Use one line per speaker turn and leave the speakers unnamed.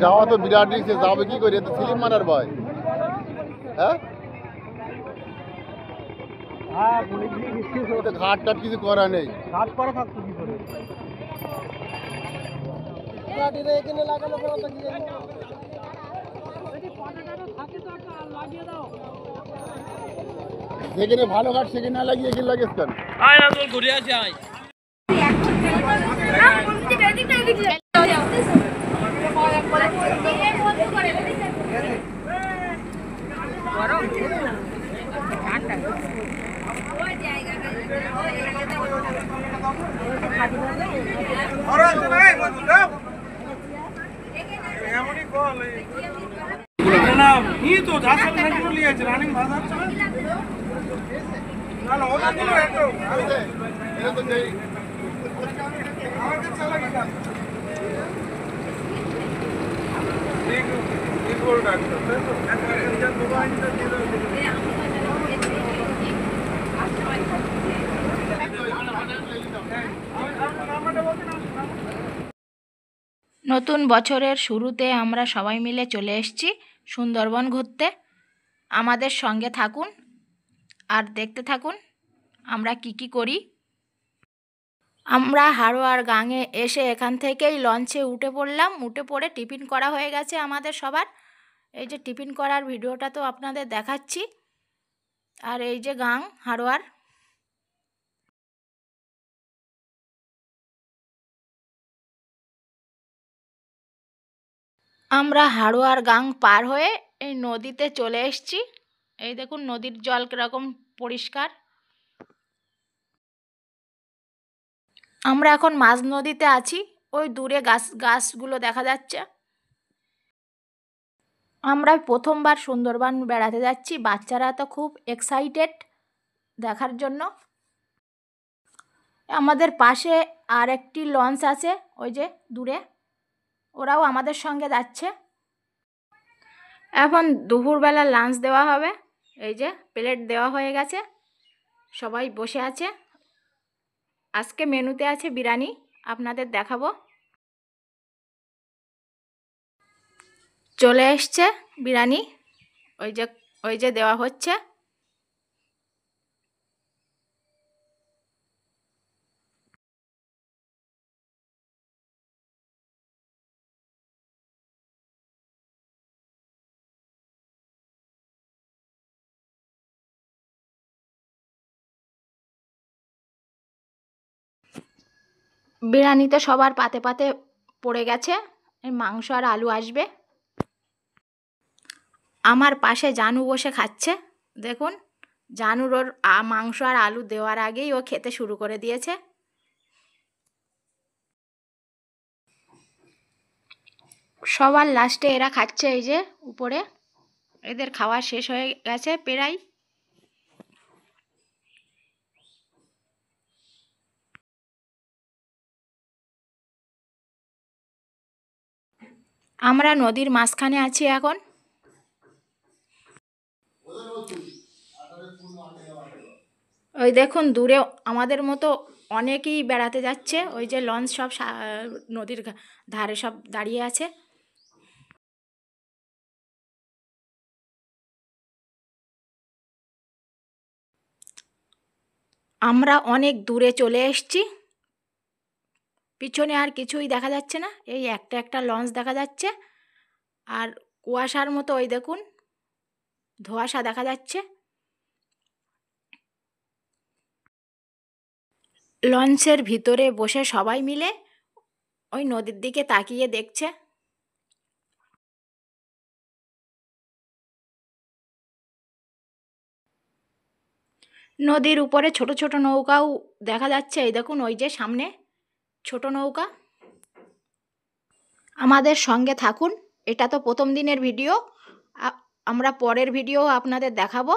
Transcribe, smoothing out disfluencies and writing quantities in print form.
যাওয়া তো বিরাট রিক্সে, যাবে কি করে? স্লিপ মারার ভয়। হ্যাঁ, ঘাট টাট কিছু করা নেই। ঘাট করা থাকতো কি করে? যেখানে ভালো ঘাট সেখানে না লাগিয়ে গেলে লাগে কেন?
আয় না তোর ঘুরে আসি আয়।
নতুন বছরের শুরুতে আমরা সবাই মিলে চলে এসেছি সুন্দরবন ঘুরতে। আমাদের সঙ্গে থাকুন আর দেখতে থাকুন আমরা কি করি। আমরা হাড়োয়ার গাঙে এসে এখান থেকেই লঞ্চে উঠে পড়লাম। উঠে পড়ে টিফিন করা হয়ে গেছে আমাদের সবার। এই যে টিফিন করার ভিডিওটা তো আপনাদের দেখাচ্ছি। আর এই যে গাং হাড়োয়ার। আমরা হাড়োয়ার গাং পার হয়ে এই নদীতে চলে এসেছি। এই দেখুন নদীর জল কিরকম পরিষ্কার। আমরা এখন মাঝ নদীতে আছি। ওই দূরে গাছগুলো দেখা যাচ্ছে। আমরা প্রথমবার সুন্দরবন বেড়াতে যাচ্ছি। বাচ্চারা তো খুব এক্সাইটেড দেখার জন্য। আমাদের পাশে আর একটি লঞ্চ আছে ওই যে দূরে, ওরাও আমাদের সঙ্গে যাচ্ছে। এখন দুপুরবেলা লাঞ্চ দেওয়া হবে। এই যে প্লেট দেওয়া হয়ে গেছে, সবাই বসে আছে। আজকে মেনুতে আছে বিরিয়ানি, আপনাদের দেখাবো। চলে এসছে বিরিয়ানি, ওই যে দেওয়া হচ্ছে। বিরিয়ানিতে সবার পাতে পাতে পড়ে গেছে। এই মাংস আর আলু আসবে। আমার পাশে জানু বসে খাচ্ছে। দেখুন জানুর ওর মাংস আর আলু দেওয়ার আগেই ও খেতে শুরু করে দিয়েছে। সবার লাস্টে এরা খাচ্ছে। এই যে উপরে এদের খাওয়া শেষ হয়ে গেছে প্রায়। আমরা নদীর মাঝখানে আছি এখন। ওই দেখুন দূরে আমাদের মতো অনেকেই বেড়াতে যাচ্ছে। ওই যে লঞ্চ সব নদীর ধারে সব দাঁড়িয়ে আছে। আমরা অনেক দূরে চলে এসেছি। পিছনে আর কিছুই দেখা যাচ্ছে না, এই একটা লঞ্চ দেখা যাচ্ছে। আর কুয়াশার মতো ওই দেখুন ধোঁয়াশা দেখা যাচ্ছে। লঞ্চের ভিতরে বসে সবাই মিলে ওই নদীর দিকে তাকিয়ে দেখছে। নদীর উপরে ছোট ছোট নৌকাও দেখা যাচ্ছে। এই দেখুন ওই যে সামনে ছোট নৌকা। আমাদের সঙ্গে থাকুন। এটা তো প্রথম দিনের ভিডিও, আমরা পরের ভিডিও আপনাদের দেখাবো।